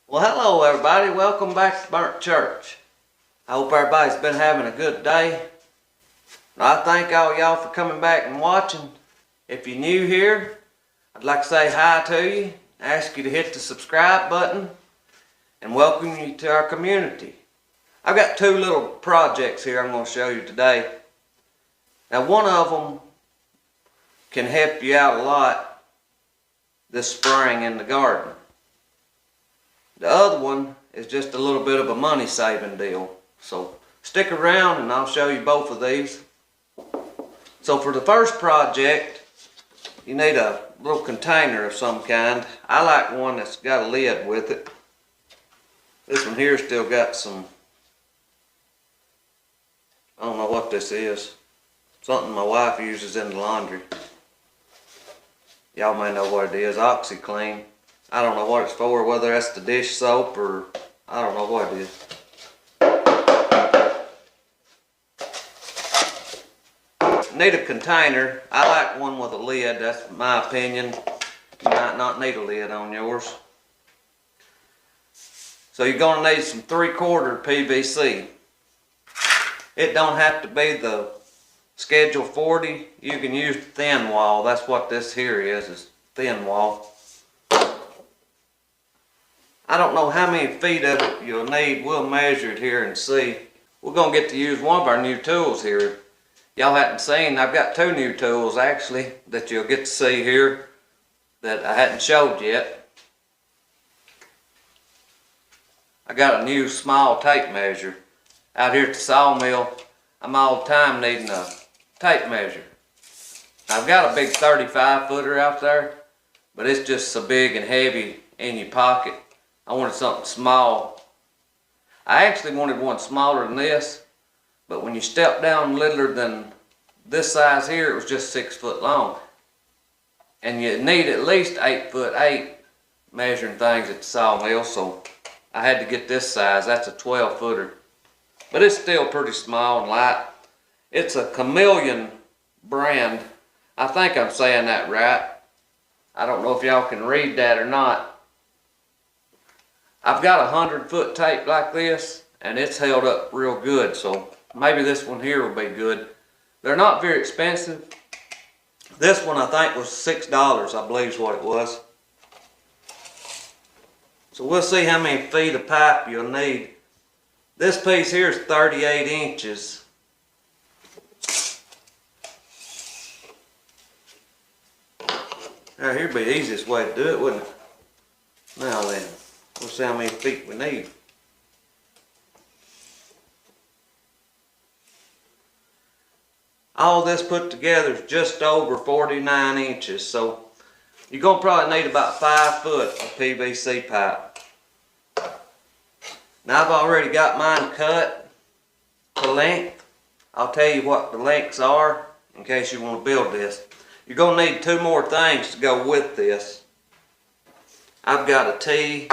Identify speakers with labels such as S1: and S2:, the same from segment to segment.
S1: Well, hello everybody. Welcome back to Burnt Church. I hope everybody's been having a good day. I thank all y'all for coming back and watching. If you're new here, I'd like to say hi to you, ask you to hit the subscribe button, and welcome you to our community. I've got two little projects here I'm going to show you today. Now, one of them can help you out a lot this spring in the garden. The other one is just a little bit of a money saving deal. So stick around and I'll show you both of these. So for the first project, you need a little container of some kind. I like one that's got a lid with it. This one here still got some, I don't know what this is. Something my wife uses in the laundry. Y'all may know what it is, OxyClean. I don't know what it's for, whether that's the dish soap or I don't know what it is. Need a container. I like one with a lid, that's my opinion. You might not need a lid on yours. So you're going to need some 3/4 PVC. It don't have to be the Schedule 40. You can use the thin wall. That's what this here is thin wall. I don't know how many feet of it you'll need. We'll measure it here and see. We're going to get to use one of our new tools here. Y'all hadn't seen, I've got two new tools actually that you'll get to see here that I hadn't showed yet. I got a new small tape measure. Out here at the sawmill, I'm all the time needing a tape measure. I've got a big 35 footer out there, but it's just so big and heavy in your pocket. I wanted something small. I actually wanted one smaller than this, but when you step down littler than this size here, it was just 6 foot long. And you need at least 8'8" measuring things at the sawmill, so I had to get this size. That's a 12 footer. But it's still pretty small and light. It's a Chameleon brand. I think I'm saying that right. I don't know if y'all can read that or not. I've got 100-foot tape like this, and it's held up real good, so maybe this one here will be good. They're not very expensive. This one I think was $6, I believe is what it was. So we'll see how many feet of pipe you'll need. This piece here is 38 inches. Now here'd be the easiest way to do it, wouldn't it? Now then. We'll see how many feet we need. All this put together is just over 49 inches, so you're going to probably need about 5 foot of PVC pipe. Now I've already got mine cut to length. I'll tell you what the lengths are in case you want to build this. You're going to need 2 more things to go with this. I've got a T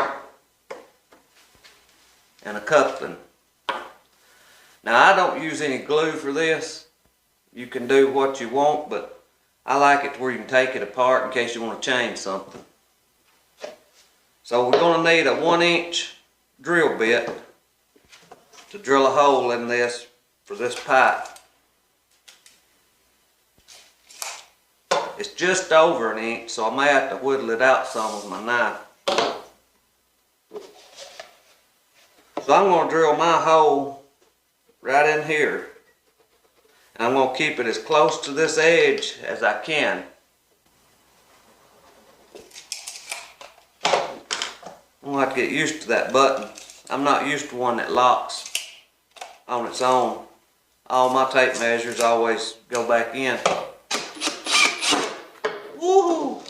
S1: and a coupling. Now I don't use any glue for this. You can do what you want, but I like it to where you can take it apart in case you want to change something. So we're going to need a 1-inch drill bit to drill a hole in this for this pipe. It's just over 1 inch, so I may have to whittle it out some with my knife. So I'm going to drill my hole right in here. And I'm going to keep it as close to this edge as I can. I'm going to have to get used to that button. I'm not used to one that locks on its own. All my tape measures always go back in. Woohoo!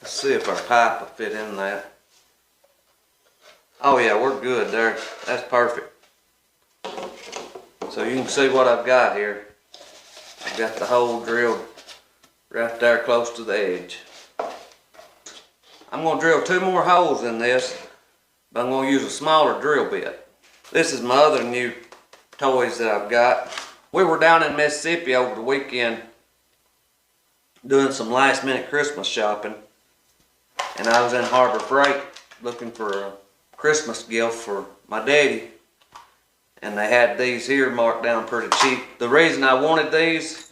S1: See if our pipe will fit in that. Oh yeah, we're good there. That's perfect. So you can see what I've got here. I've got the hole drilled right there close to the edge. I'm going to drill 2 more holes in this, but I'm going to use a smaller drill bit. This is my other new toys that I've got. We were down in Mississippi over the weekend doing some last minute Christmas shopping, and I was in Harbor Freight looking for a Christmas gift for my daddy, and they had these here marked down pretty cheap. The reason I wanted these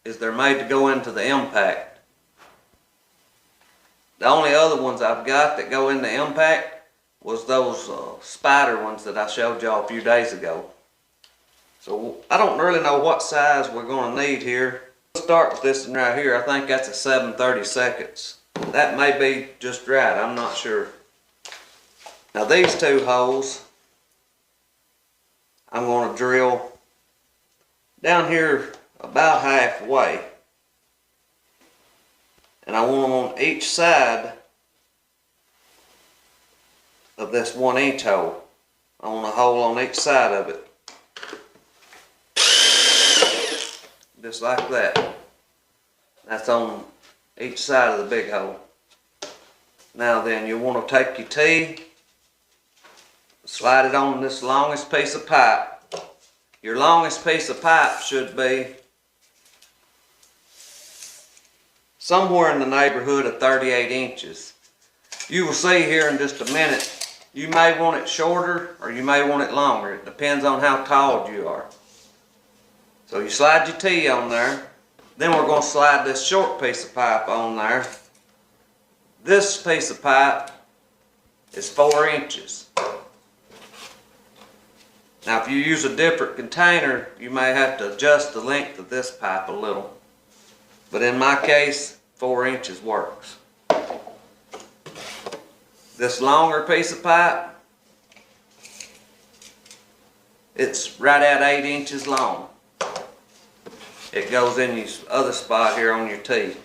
S1: is they're made to go into the impact. The only other ones I've got that go into impact was those spider ones that I showed y'all a few days ago. So I don't really know what size we're going to need here. Let's start with this one right here. I think that's a 7/32. That may be just right, I'm not sure. Now these two holes, I'm going to drill down here about halfway. And I want them on each side of this 1-inch hole. I want a hole on each side of it. Just like that. That's on each side of the big hole. Now then, you want to take your T, slide it on this longest piece of pipe. Your longest piece of pipe should be somewhere in the neighborhood of 38 inches. You will see here in just a minute, you may want it shorter or you may want it longer. It depends on how tall you are. So you slide your T on there. Then we're going to slide this short piece of pipe on there. This piece of pipe is 4 inches. Now if you use a different container, you may have to adjust the length of this pipe a little. But in my case, 4 inches works. This longer piece of pipe, it's right at 8 inches long. It goes in this other spot here on your T.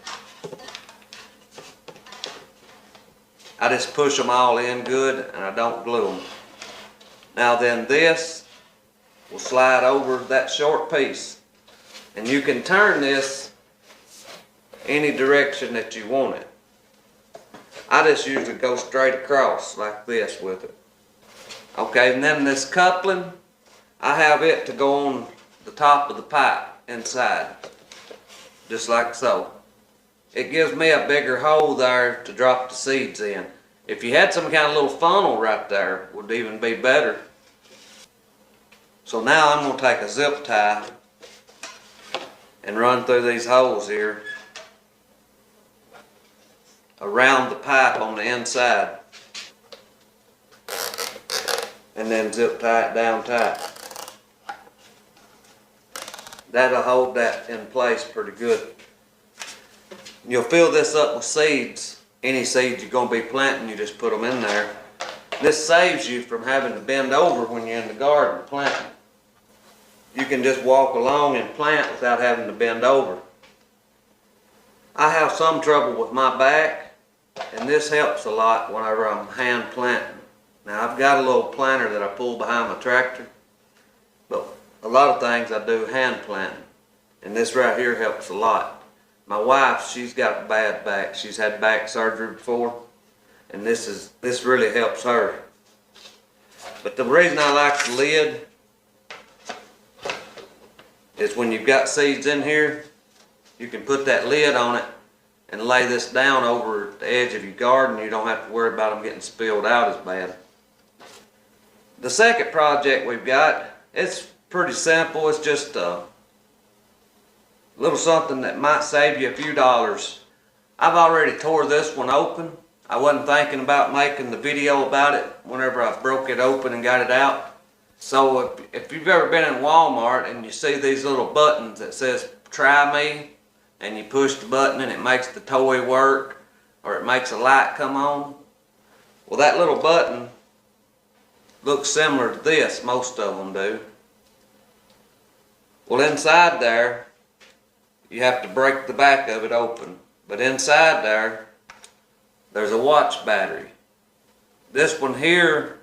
S1: I just push them all in good and I don't glue them. Now then, this will slide over that short piece. And you can turn this any direction that you want it. I just usually go straight across like this with it. Okay, and then this coupling, I have it to go on the top of the pipe inside, just like so. It gives me a bigger hole there to drop the seeds in. If you had some kind of little funnel right there, it would even be better. So now I'm going to take a zip tie and run through these holes here around the pipe on the inside, and then zip tie it down tight. That'll hold that in place pretty good. You'll fill this up with seeds. Any seeds you're going to be planting, you just put them in there. This saves you from having to bend over when you're in the garden planting. You can just walk along and plant without having to bend over. I have some trouble with my back, and this helps a lot whenever I'm hand planting. Now I've got a little planter that I pull behind my tractor, but a lot of things I do hand planting, and this right here helps a lot. My wife, she's got a bad back. She's had back surgery before, and this really helps her. But the reason I like the lid is when you've got seeds in here, you can put that lid on it and lay this down over the edge of your garden. You don't have to worry about them getting spilled out as bad. The second project we've got, it's pretty simple. It's just a little something that might save you a few dollars. I've already tore this one open. I wasn't thinking about making the video about it whenever I broke it open and got it out. So if you've ever been in Walmart and you see these little buttons that says try me, and you push the button and it makes the toy work, or it makes a light come on, well, that little button looks similar to this. Most of them do. Well, inside there you have to break the back of it open, but inside there's a watch battery. This one here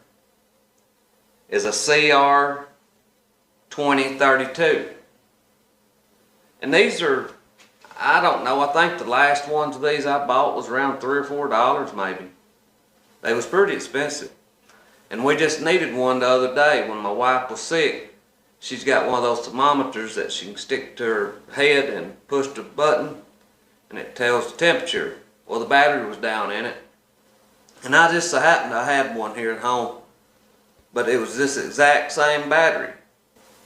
S1: is a CR2032. And these are, I don't know, I think the last ones of these I bought was around $3 or $4 maybe. They was pretty expensive. And we just needed one the other day when my wife was sick. She's got one of those thermometers that she can stick to her head and push the button, and it tells the temperature. Well, the battery was down in it, and I just so happened I had one here at home, but it was this exact same battery.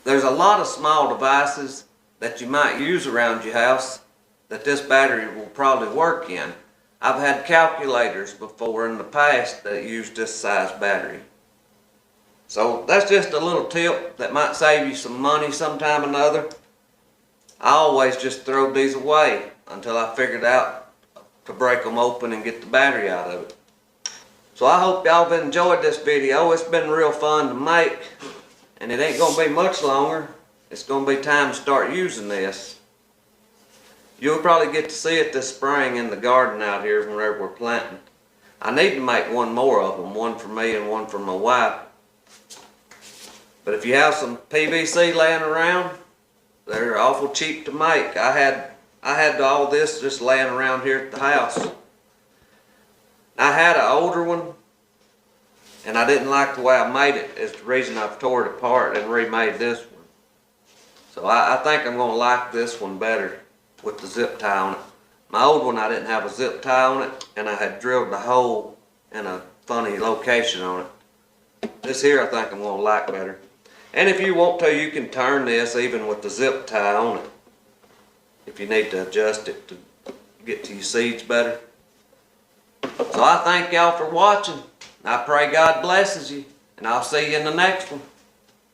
S1: There's a lot of small devices that you might use around your house that this battery will probably work in. I've had calculators before in the past that used this size battery. So that's just a little tip that might save you some money sometime or another. I always just throw these away until I figured out to break them open and get the battery out of it. So I hope y'all have enjoyed this video. It's been real fun to make, and it ain't gonna be much longer. It's gonna be time to start using this. You'll probably get to see it this spring in the garden out here whenever we're planting. I need to make one more of them, one for me and one for my wife. But if you have some PVC laying around, they're awful cheap to make. I had all this just laying around here at the house. I had an older one, and I didn't like the way I made it. It's the reason I've tore it apart and remade this one. So I think I'm going to like this one better with the zip tie on it. My old one, I didn't have a zip tie on it, and I had drilled the hole in a funny location on it. This here I think I'm going to like better. And if you want to, you can turn this even with the zip tie on it, if you need to adjust it to get to your seeds better. So I thank y'all for watching. I pray God blesses you, and I'll see you in the next one.